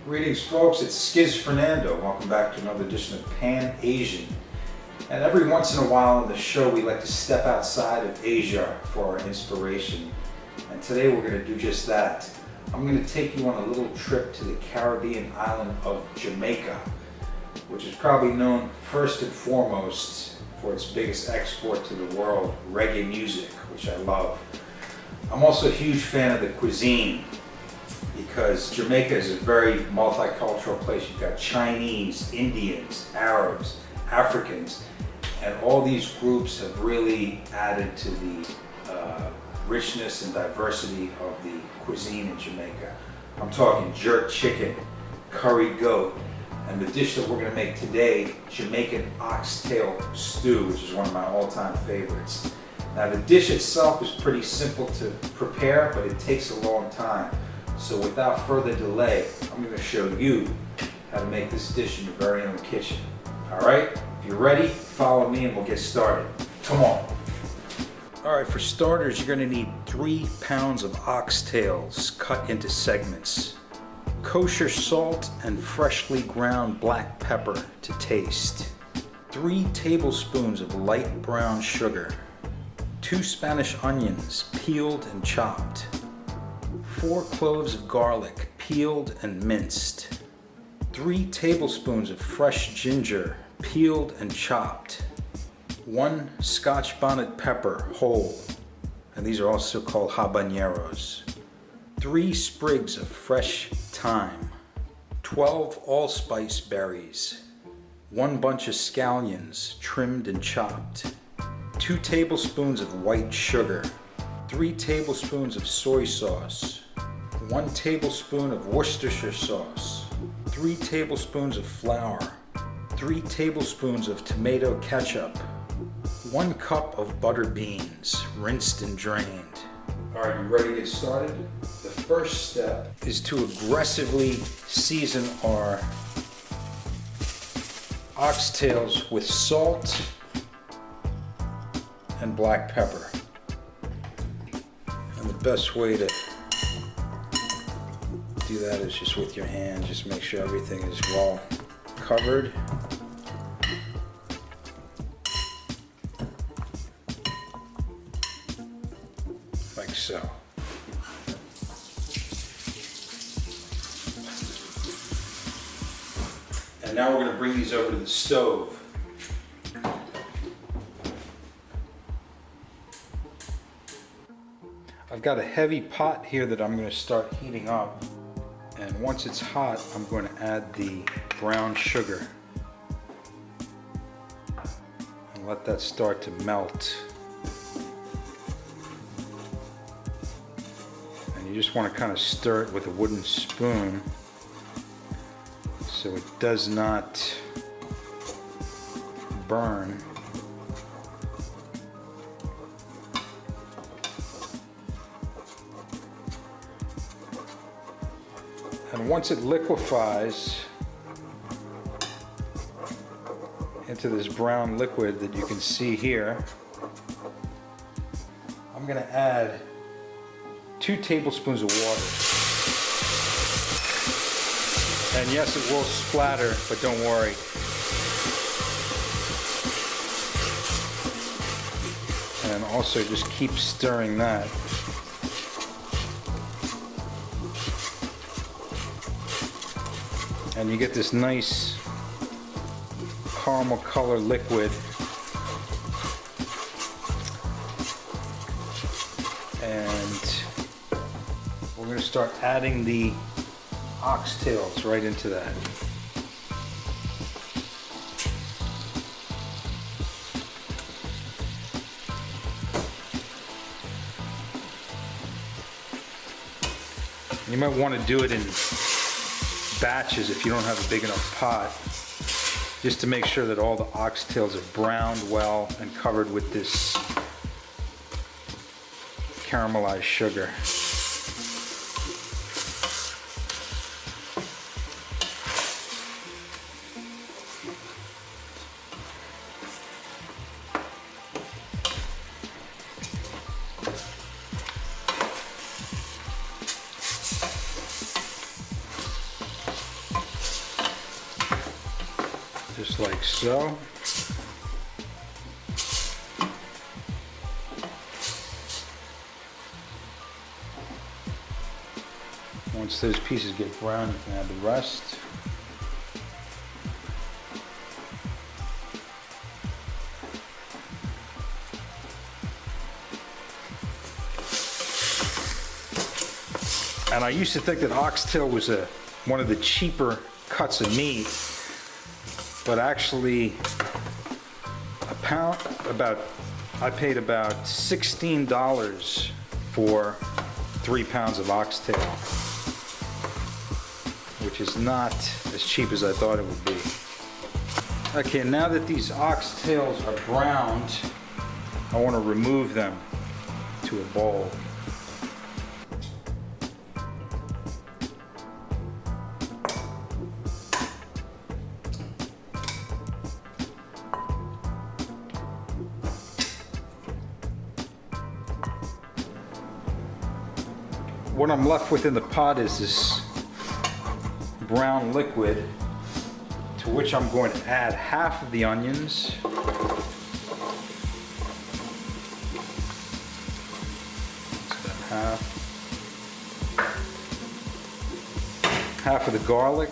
Greetings folks, it's Skiz Fernando. Welcome back to another edition of Pan Asian. And every once in a while on the show we like to step outside of Asia for our inspiration. And today we're going to do just that. I'm going to take you on a little trip to the Caribbean island of Jamaica, which is probably known first and foremost for its biggest export to the world, reggae music, which I love. I'm also a huge fan of the cuisine, because Jamaica is a very multicultural place. You've got Chinese, Indians, Arabs, Africans, and all these groups have really added to the richness and diversity of the cuisine in Jamaica. I'm talking jerk chicken, curry goat, and the dish that we're going to make today, Jamaican Oxtail stew, which is one of my all-time favorites. Now the dish itself is pretty simple to prepare, but it takes a long time. So without further delay, I'm going to show you how to make this dish in your very own kitchen. Alright, if you're ready, follow me and we'll get started. Come on. Alright, for starters, you're going to need 3 pounds of oxtails cut into segments, kosher salt and freshly ground black pepper to taste, 3 tablespoons of light brown sugar, 2 Spanish onions peeled and chopped, 4 cloves of garlic, peeled and minced, 3 tablespoons of fresh ginger, peeled and chopped, 1 Scotch bonnet pepper, whole, and these are also called habaneros, 3 sprigs of fresh thyme, 12 allspice berries, 1 bunch of scallions, trimmed and chopped, 2 tablespoons of white sugar, 3 tablespoons of soy sauce, 1 tablespoon of Worcestershire sauce, 3 tablespoons of flour, 3 tablespoons of tomato ketchup, 1 cup of butter beans, rinsed and drained. Alright, you ready to get started? The first step is to aggressively season our oxtails with salt and black pepper. And the best way to do that is just with your hand. Just make sure everything is well covered. Like so. And now we're going to bring these over to the stove. I've got a heavy pot here that I'm going to start heating up. And once it's hot, I'm going to add the brown sugar and let that start to melt. And you just want to kind of stir it with a wooden spoon so it does not burn. And once it liquefies into this brown liquid that you can see here, I'm going to add 2 tablespoons of water. And yes, it will splatter, but don't worry. And also just keep stirring that. And you get this nice caramel color liquid. And we're going to start adding the oxtails right into that. You might want to do it in batches if you don't have a big enough pot, just to make sure that all the oxtails are browned well and covered with this caramelized sugar. just like so. Once those pieces get brown, you can add the rest. And I used to think that oxtail was one of the cheaper cuts of meat, but actually I paid about $16 for 3 pounds of oxtail, which is not as cheap as I thought it would be. Okay, now that these oxtails are browned, I want to remove them to a bowl. What I'm left with in the pot is this brown liquid, to which I'm going to add half of the onions. That's about half of the garlic,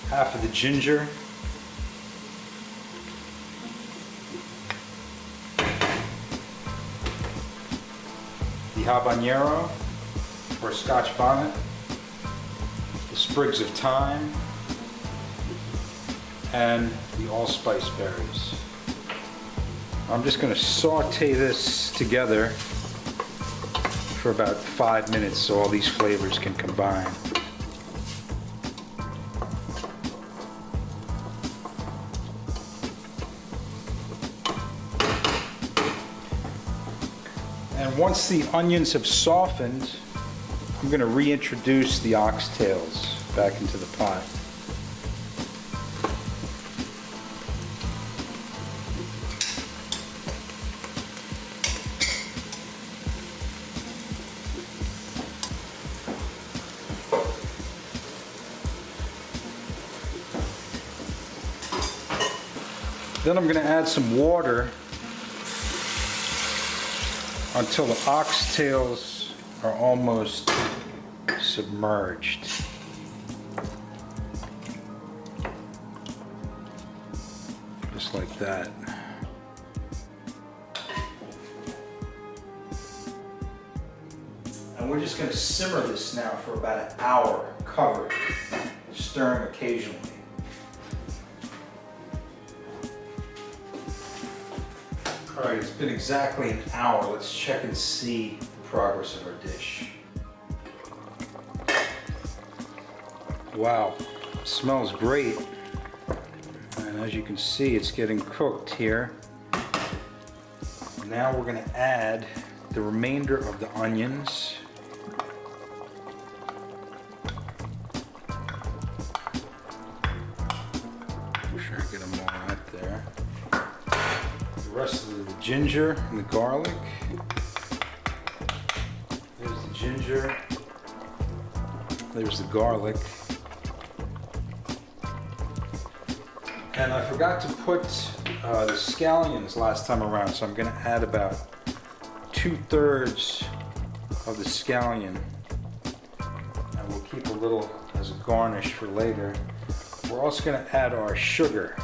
half of the ginger, the habanero or Scotch bonnet, the sprigs of thyme, and the allspice berries. I'm just going to saute this together for about 5 minutes so all these flavors can combine. And once the onions have softened, I'm going to reintroduce the oxtails back into the pot. Then I'm going to add some water until the oxtails are almost submerged. Just like that. And we're just going to simmer this now for about an hour, covered, stirring occasionally. All right, it's been exactly an hour. Let's check and see the progress of our dish. Wow, it smells great. And as you can see, it's getting cooked here. Now we're going to add the remainder of the onions. Make sure I get them all out there. The rest of the ginger and the garlic. There's the ginger. There's the garlic. And I forgot to put the scallions last time around, so I'm going to add about 2/3 of the scallion. And we'll keep a little as a garnish for later. We're also going to add our sugar.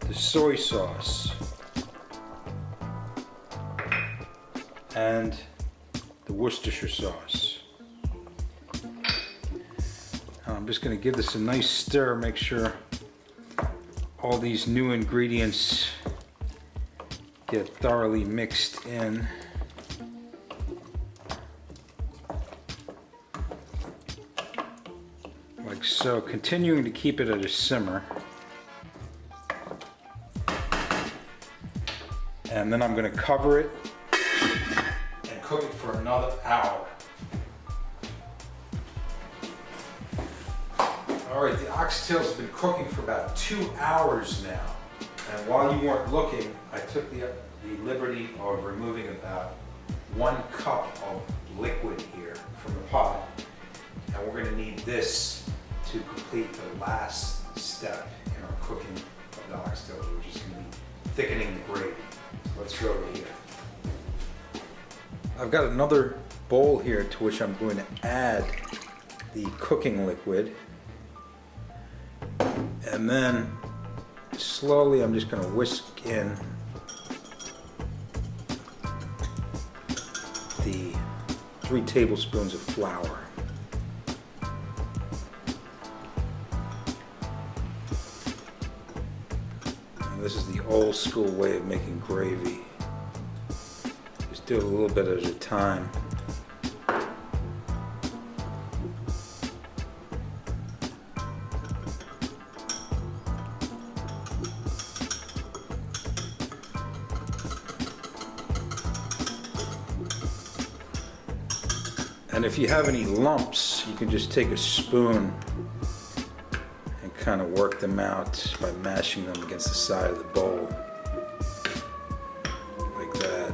The soy sauce. And the Worcestershire sauce. I'm just going to give this a nice stir, make sure all these new ingredients get thoroughly mixed in. Like so, continuing to keep it at a simmer. And then I'm going to cover it and cook it for another hour. Alright, the oxtails have been cooking for about 2 hours now. And while you weren't looking, I took the liberty of removing about 1 cup of liquid here from the pot. And we're gonna need this to complete the last step in our cooking of the oxtail, which is gonna be thickening the gravy. So let's go over here. I've got another bowl here to which I'm going to add the cooking liquid. And then slowly I'm just going to whisk in the 3 tablespoons of flour. And this is the old school way of making gravy. Just do it a little bit at a time. And if you have any lumps, you can just take a spoon and kind of work them out by mashing them against the side of the bowl. Like that.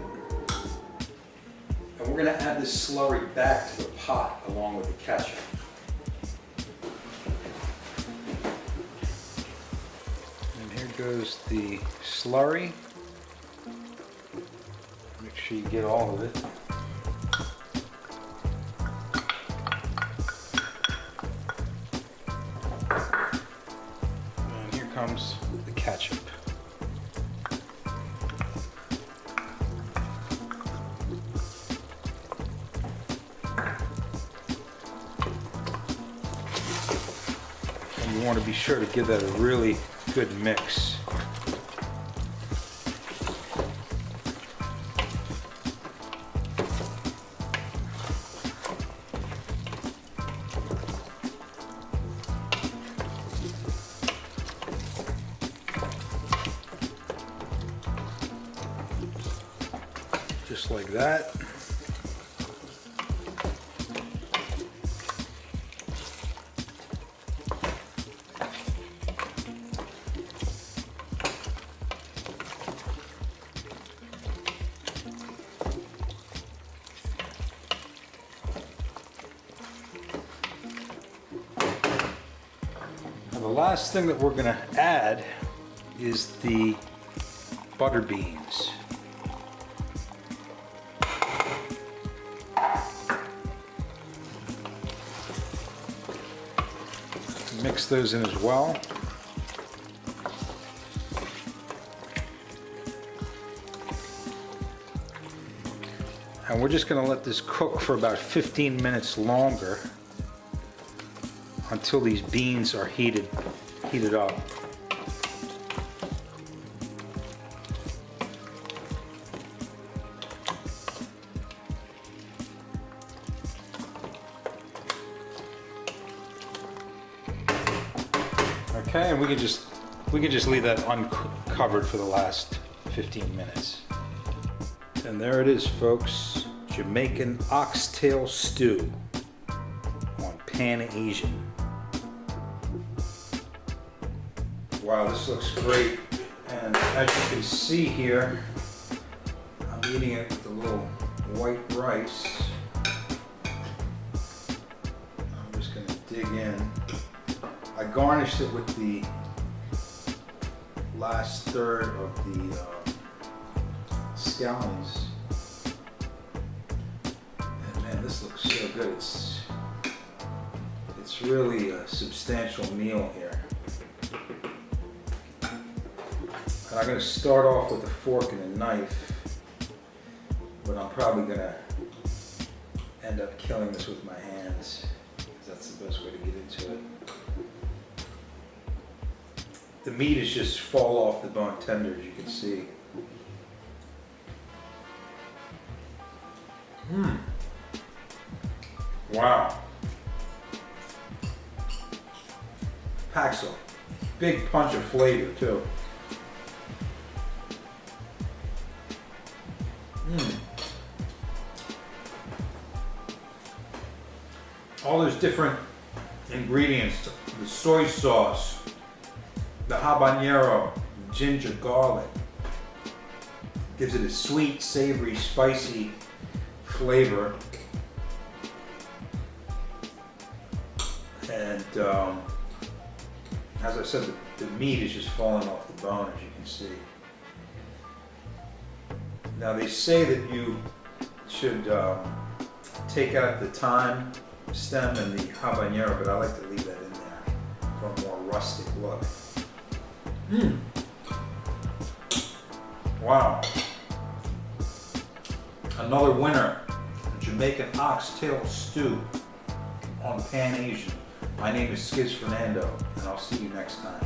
And we're going to add this slurry back to the pot along with the ketchup. And here goes the slurry. Make sure you get all of it. Comes the ketchup. And you want to be sure to give that a really good mix. Just like that. Now the last thing that we're going to add is the butter beans. Mix those in as well. And we're just going to let this cook for about 15 minutes longer until these beans are heated up. Okay, and we can just leave that uncovered for the last 15 minutes. And there it is, folks. Jamaican oxtail stew on Pan Asian. Wow, this looks great. And as you can see here, I'm eating it with a little white rice. I'm just going to dig in. I garnished it with the last third of the scallions. And man, this looks so good. It's really a substantial meal here. And I'm going to start off with a fork and a knife, but I'm probably going to end up killing this with my hands, because that's the best way to get into it. The meat is just fall off the bone tender, as you can see. Wow. Packs a big punch of flavor too. All those different ingredients, the soy sauce, the habanero, ginger, garlic, gives it a sweet, savory, spicy flavor. And as I said, the meat is just falling off the bone, as you can see. Now they say that you should take out the thyme stem and the habanero, but I like to leave that in there for a more rustic look. Wow. Another winner, Jamaican Oxtail Stew on Pan Asian. My name is Skiz Fernando, and I'll see you next time.